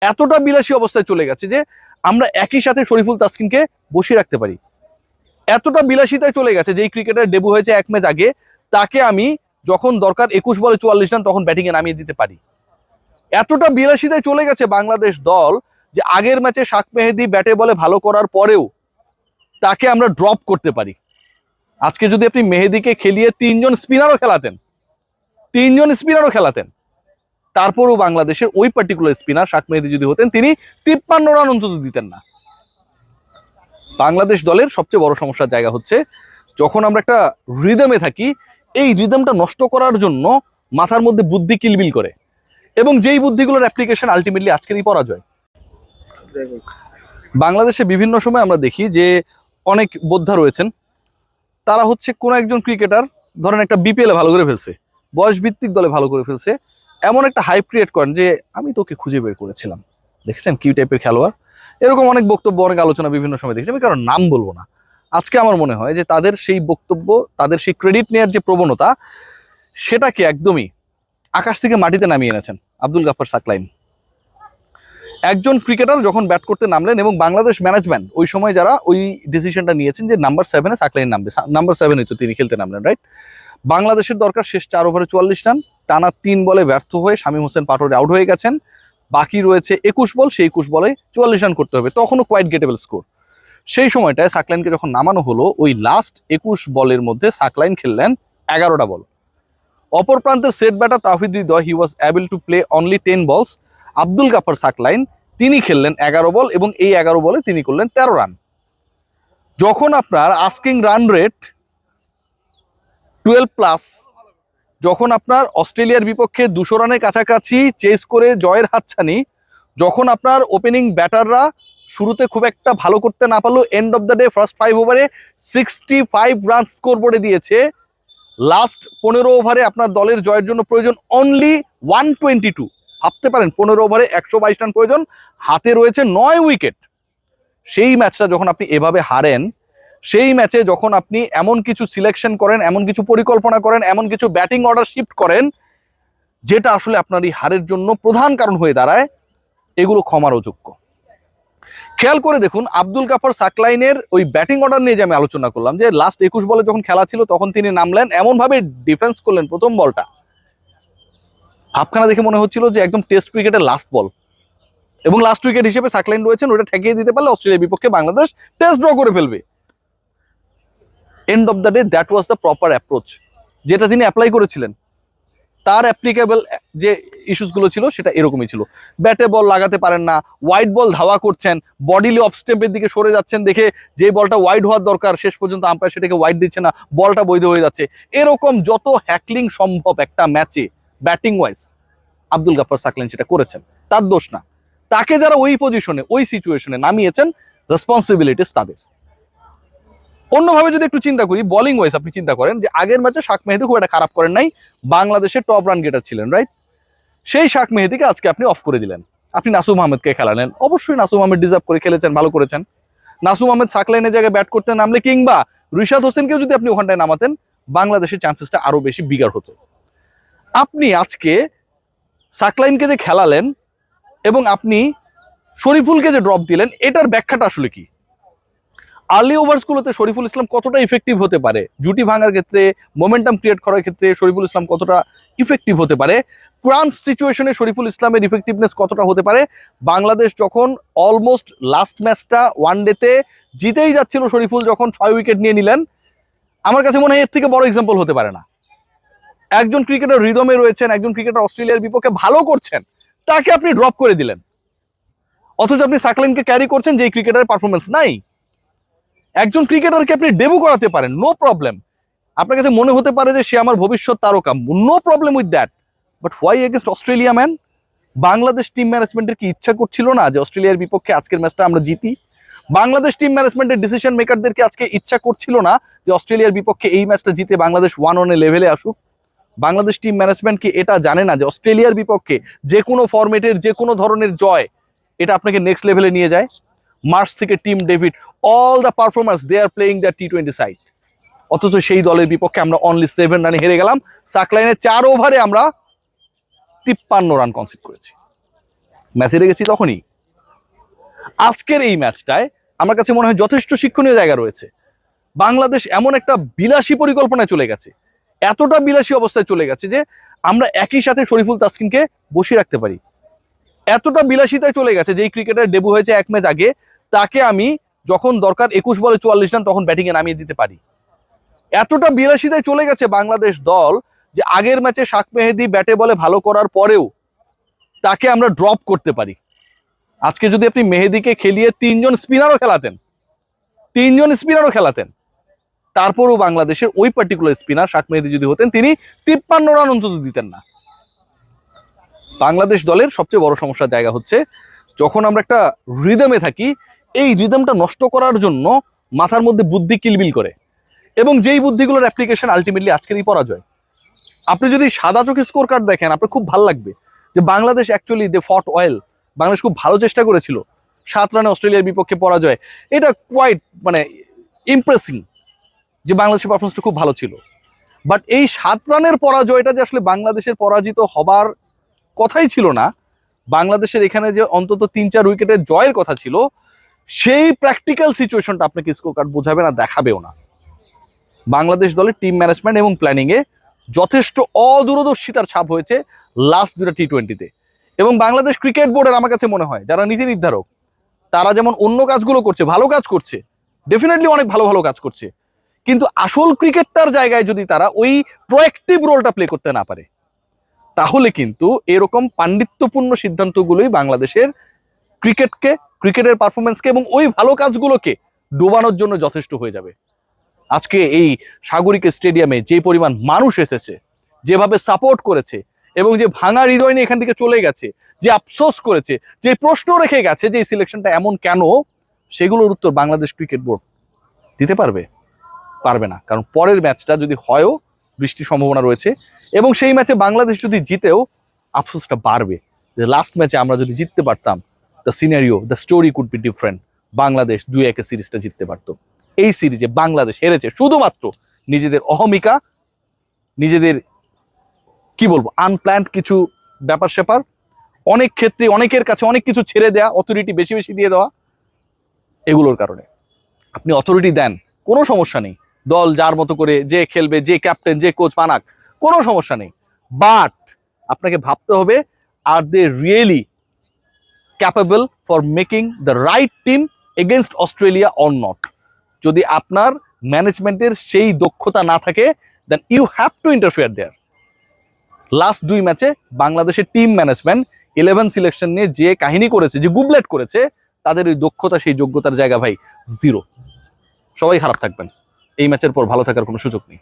এতটা বিলাসী অবস্থায় চলে গেছে যে আমরা একই সাথে শরীফুল তাসকিনকে বসিয়ে রাখতে পারি। এতটা বিলাসিতায় চলে গেছে যে এই ক্রিকেটার ডেবু হয়েছে এক ম্যাচ আগে, তাকে আমি যখন দরকার 21 বলে 44 রান তখন ব্যাটিংয়ে নামিয়ে দিতে পারি। এতটা বিলাসিতায় চলে গেছে বাংলাদেশ দল যে আগের ম্যাচে শাক মেহেদী ব্যাটে বলে ভালো করার পরেও তাকে আমরা ড্রপ করতে পারি। আজকে যদি আপনি মেহেদীকে খেলিয়ে তিনজন স্পিনারও খেলাতেন, তারপরও বাংলাদেশের ওই পার্টিকুলার স্পিনার শাক মেহেদী যদি হতেন, তিনি 53 রান অন্তত দিতেন না। বাংলাদেশ দলের সবচেয়ে বড় সমস্যার জায়গা হচ্ছে যখন আমরা একটা রিদমে থাকি, এই রিদমটা নষ্ট করার জন্য মাথার মধ্যে বুদ্ধি কিলবিল করে, এবং যেই বুদ্ধিগুলোর অ্যাপ্লিকেশন আলটিমেটলি আজকেরই পরাজয়। বাংলাদেশে বিভিন্ন সময় আমরা দেখি যে অনেক বোদ্ধা রয়েছেন, তারা হচ্ছে কোনো একজন ক্রিকেটার ধরেন একটা বিপিএলে ভালো করে ফেলছে, বয়স ভিত্তিক দলে ভালো করে ফেলছে, এমন একটা হাইপ ক্রিয়েট করেন যে আমি তোকে খুঁজে বের করেছিলাম, দেখেছেন কি টাইপের খেলোয়াড়। এরকম অনেক বক্তব্য, অনেক আলোচনা বিভিন্ন সময় দেখছি, আমি কারণ নাম বলবো না। আজকে আমার মনে হয় যে তাদের সেই বক্তব্য, তাদের সেই ক্রেডিট নেওয়ার যে প্রবণতা, সেটাকে একদমই আকাশ থেকে মাটিতে নামিয়ে এনেছেন আব্দুল গাফফার সাকলাইন। একজন ক্রিকেটার যখন ব্যাট করতে নামলেন এবং বাংলাদেশ ম্যানেজমেন্ট ওই সময় যারা ওই ডিসিশনটা নিয়েছেন যে নাম্বার 7-এ সাকলাইন নামবে, নাম্বার 7-এ তো তিনি খেলতে নামলেন, রাইট? বাংলাদেশের দরকার শেষ 4 ওভারে 44 রান, টানা 3 বলে ব্যর্থ হয়ে শামীম হোসেন পাটোয়ারি আউট হয়ে গেছেন। বাকি রয়েছে 21 বল, সেই 21 বলে 44 রান করতে হবে, তখনও কোয়াইট গেটেবল স্কোর। সেই সময়টায় সাকলাইনকে যখন নামানো হলো, ওই লাস্ট 21 বলের মধ্যে সাকলাইন খেললেন 11টা বল। অপর প্রান্তের set batter Towhid Hridoy, he was able to play only 10 বলস। আব্দুল গাফফার সাকলাইন তিনি খেললেন 11 বল এবং এই 11 বলে তিনি করলেন 13 রান। যখন আপনার আস্কিং রান রেট 12+, যখন আপনার অস্ট্রেলিয়ার বিপক্ষে 200 রানের কাছাকাছি চেস করে জয়ের হাতছানি, যখন আপনার ওপেনিং ব্যাটাররা শুরুতে খুব একটা ভালো করতে না পারলেও end of the day first 5 ওভারে 65 রান স্কোর বোর্ডে দিয়েছে, লাস্ট 15 ওভারে আপনার দলের জয়ের জন্য প্রয়োজন অনলি 122। ভাবতে পারেন 15 ওভারে 122 রান প্রয়োজন, হাতে রয়েছে 9 উইকেট। সেই ম্যাচটা যখন আপনি এভাবে হারেন, সেই ম্যাচে যখন আপনি এমন কিছু সিলেকশন করেন, এমন কিছু পরিকল্পনা করেন, এমন কিছু ব্যাটিং অর্ডার শিফট করেন, যেটা আসলে আপনার এই হারের জন্য প্রধান কারণ হয়ে দাঁড়ায়, এগুলো ক্ষমার অযোগ্য। খেয়াল করে দেখুন আব্দুল গাফফার সাকলাইনের ওই ব্যাটিং অর্ডার নিয়ে যে আমি আলোচনা করলাম, যে লাস্ট 21 বলে যখন খেলা ছিল তখন তিনি নামলেন, এমনভাবে ডিফেন্স করলেন প্রথম বলটা, ভাবখানা দেখে মনে হচ্ছিল যে একদম টেস্ট ক্রিকেটের লাস্ট বল, এবং লাস্ট উইকেট হিসেবে সাকলাইন রয়েছেন, ওটা ঠেকিয়ে দিতে পারলে অস্ট্রেলিয়ার বিপক্ষে বাংলাদেশ টেস্ট ড্র করে ফেলবে। End of the day that was the proper approach, যেটা তিনি অ্যাপ্লাই করেছিলেন। তার অ্যাপ্লিকেবল যে ইস্যুসগুলো ছিল সেটা এরকমই ছিল, ব্যাটে বল লাগাতে পারেন না, ওয়াইড বল ধাওয়া করছেন, বডিলি অফ স্টেম্পের দিকে সরে যাচ্ছেন, দেখে যে বলটা ওয়াইড হওয়ার দরকার শেষ পর্যন্ত আম্পায়ার সেটাকে ওয়াইড দিচ্ছে না, বলটা বৈধ হয়ে যাচ্ছে। এরকম যত হ্যাকলিং সম্ভব একটা ম্যাচে ব্যাটিং ওয়াইজ আব্দুল গাফফার সাকলাইন সেটা করেছেন, তার দোষ না। তাকে যারা ওই পজিশনে ওই সিচুয়েশনে নামিয়েছেন, রেসপন্সিবিলিটিস তাদের। অন্যভাবে যদি একটু চিন্তা করি, বোলিং ওয়াইজ আপনি চিন্তা করেন যে আগের ম্যাচে শাক মেহেদী খুব একটা খারাপ করেন নাই, বাংলাদেশের টপ রান গেটার ছিলেন, রাইট? সেই শাক মেহেদীকে আজকে আপনি অফ করে দিলেন, আপনি নাসুম আহমেদকে খেলালেন। অবশ্যই নাসুম আহমেদ ডিজার্ভ করে খেলেছেন, ভালো করেছেন। নাসুম আহমেদ সাকলাইনের জায়গায় ব্যাট করতে নামলে, কিংবা রিশাদ হোসেনকেও যদি আপনি ওখানটায় নামাতেন, বাংলাদেশের চান্সেসটা আরো বেশি বিগার হতো। আপনি আজকে সাকলাইনকে যে খেলালেন এবং আপনি শরীফুলকে যে ড্রপ দিলেন, এটার ব্যাখ্যাটা আসলে কি? আর্লি ওভার্সগুলোতে শরীফুল ইসলাম কতটা ইফেক্টিভ হতে পারে, জুটি ভাঙার ক্ষেত্রে, মোমেন্টাম ক্রিয়েট করার ক্ষেত্রে শরীফুল ইসলাম কতটা ইফেক্টিভ হতে পারে, ক্রাঞ্চ সিচুয়েশনে শরীফুল ইসলামের ইফেক্টিভনেস কতটা হতে পারে। বাংলাদেশ যখন অলমোস্ট লাস্ট ম্যাচটা ওয়ানডেতে জিতেই যাচ্ছিল, শরীফুল যখন 6 উইকেট নিয়ে নিলেন, আমার কাছে মনে হয় এর থেকে বড় এক্সাম্পল হতে পারে না। একজন ক্রিকেটার রিদমে রয়েছেন, একজন ক্রিকেটার অস্ট্রেলিয়ার বিপক্ষে ভালো করছেন, তাকে আপনি ড্রপ করে দিলেন, অথচ আপনি সাকলাইনকে ক্যারি করছেন যে ক্রিকেটারের পারফরমেন্স নাই। একজন ক্রিকেটারকে আপনি ডেবু করাতে পারেন, নো প্রবলেম। আপনার কাছে মনে হতে পারে যে সে আমার ভবিষ্যৎ তারকা, no problem with that, but why against Australia man? Bangladesh team ম্যানেজমেন্টের কি ইচ্ছা করছিল না যে অস্ট্রেলিয়ার বিপক্ষে আজকের ম্যাচটা আমরা জিতি? বাংলাদেশ টিম ম্যানেজমেন্টের ডিসিশন মেকারদেরকে আজকে ইচ্ছা করছিল না যে অস্ট্রেলিয়ার বিপক্ষে এই ম্যাচটা জিতে বাংলাদেশ 1-1 লেভেলে আসুক? বাংলাদেশ টিম ম্যানেজমেন্ট কি এটা জানে না যে অস্ট্রেলিয়ার বিপক্ষে যে কোনো ফরম্যাটের যে কোনো ধরনের জয় এটা আপনাকে নেক্সট লেভেলে নিয়ে যায়? মার্চ থেকে team David, all the performance they are playing the টি20 সাইড, অথচ সেই দলের বিপক্ষে আমরা অনলি 7 রানে হেরে গেলাম। সাকলাইনের 4 ওভারে আমরা 53 রান কনসিড করেছি। ম্যাচে রেগেছি তখনই। আজকের এই ম্যাচটায় আমার কাছে মনে হয় যথেষ্ট শিক্ষণীয় জায়গা রয়েছে। বাংলাদেশ এমন একটা বিলাসী পরিকল্পনায় চলে গেছে, এতটা বিলাসী অবস্থায় চলে গেছে যে আমরা একই সাথে শরীফুল তাসকিনকে বসিয়ে রাখতে পারি। এতটা বিলাসিতায় চলে গেছে যে এই ক্রিকেটার ডেবু হয়েছে 1 ম্যাচ আগে, তাকে আমি যখন দরকার 21 বলে 44 রান তখন ব্যাটিংয়ে নামিয়ে দিতে পারি। এতটা বিলাসিতায় চলে গেছে বাংলাদেশ দল যে আগের ম্যাচে শাক মেহেদী ব্যাটে বলে ভালো করার পরেও তাকে আমরা ড্রপ করতে পারি। আজকে যদি আপনি মেহেদীকে খেলিয়ে 3 জন স্পিনারও খেলাতেন, তারপরও বাংলাদেশের ওই পার্টিকুলার স্পিনার শাক মেহেদী যদি হতেন, তিনি 53 রান অন্তত দিতেন না। বাংলাদেশ দলের সবচেয়ে বড় সমস্যার জায়গা হচ্ছে যখন আমরা একটা রিদমে থাকি, এই রিদমটা নষ্ট করার জন্য মাথার মধ্যে বুদ্ধি কিলবিল করে, এবং যেই বুদ্ধিগুলোর অ্যাপ্লিকেশন আলটিমেটলি আজকের এই পরাজয়। আপনি যদি সাদা চোখে স্কোর কার্ড দেখেন, আপনার খুব ভালো লাগবে যে বাংলাদেশ অ্যাকচুয়ালি দে ফট ওয়েল। বাংলাদেশ খুব ভালো চেষ্টা করেছিল, 7 রানে অস্ট্রেলিয়ার বিপক্ষে পরাজয়, এটা কোয়াইট মানে ইমপ্রেসিং যে বাংলাদেশের পারফরমেন্সটা খুব ভালো ছিল। বাট এই 7 রানের পরাজয়টা যে আসলে বাংলাদেশের পরাজিত হবার কথাই ছিল না, বাংলাদেশের এখানে যে অন্তত 3-4 উইকেটের জয়ের কথা ছিল, সেই প্র্যাকটিক্যাল সিচুয়েশনটা আপনাকে স্কোর কার্ড বোঝাবে না, দেখাবেও না। বাংলাদেশ দলের টিম ম্যানেজমেন্ট এবং প্ল্যানিংয়ে যথেষ্ট অদূরদর্শিতার ছাপ হয়েছে লাস্ট 2টা টি20-তে। এবং বাংলাদেশ ক্রিকেট বোর্ডের আমার কাছে মনে হয় যারা নীতি নির্ধারক, তারা যেমন অন্য কাজগুলো করছে, ভালো কাজ করছে, ডেফিনেটলি অনেক ভালো ভালো কাজ করছে, কিন্তু আসল ক্রিকেটটার জায়গায় যদি তারা ওই প্রোঅ্যাক্টিভ রোলটা প্লে করতে না পারে, তাহলে কিন্তু এরকম পাণ্ডিত্যপূর্ণ সিদ্ধান্তগুলোই বাংলাদেশের ক্রিকেটকে, ক্রিকেটের পারফরমেন্সকে এবং ওই ভালো কাজগুলোকে ডোবানোর জন্য যথেষ্ট হয়ে যাবে। আজকে এই সাগরিকা স্টেডিয়ামে যে পরিমাণ মানুষ এসেছে, যেভাবে সাপোর্ট করেছে, এবং যে ভাঙা হৃদয় নিয়ে এখান থেকে চলে গেছে, যে আফসোস করেছে, যে প্রশ্ন রেখে গেছে যে এই সিলেকশনটা এমন কেন, সেগুলোর উত্তর বাংলাদেশ ক্রিকেট বোর্ড দিতে পারবে না। কারণ পরের ম্যাচটা যদি হয়ও, বৃষ্টির সম্ভাবনা রয়েছে, এবং সেই ম্যাচে বাংলাদেশ যদি জিতেও আফসোসটা বাড়বে যে লাস্ট ম্যাচে আমরা যদি জিততে পারতাম, the scenario, the story could be different. Bangladesh 2-1 সিরিজটা জিততে পারতো। এই সিরিজে বাংলাদেশ হেরেছে শুধুমাত্র নিজেদের অহমিকা, নিজেদের কি বলবো আনপ্ল্যান্ড কিছু ব্যাপার স্যাপার, অনেক ক্ষেত্রে অনেকের কাছে অনেক কিছু ছেড়ে দেওয়া, অথরিটি বেশি বেশি দিয়ে দেওয়া, এগুলোর কারণে। আপনি অথরিটি দেন, কোনো সমস্যা নেই, দল যার মতো করে যে খেলবে, যে ক্যাপ্টেন, যে কোচ বানাক, কোনো সমস্যা নেই। বাট আপনাকে ভাবতে হবে, are they really capable for making the right team against Australia or not? যদি আপনার ম্যানেজমেন্টের সেই দক্ষতা না থাকে, then you have to interfere there. Last 2 ম্যাচে বাংলাদেশের টিম ম্যানেজমেন্ট 11 সিলেকশন নিয়ে যে কাহিনী করেছে, যে গুবলেট করেছে, তাদের ওই দক্ষতা, সেই যোগ্যতার জায়গা ভাই 0। সবাই খারাপ থাকবেন, এই ম্যাচের পর ভালো থাকার কোনো সুযোগ নেই।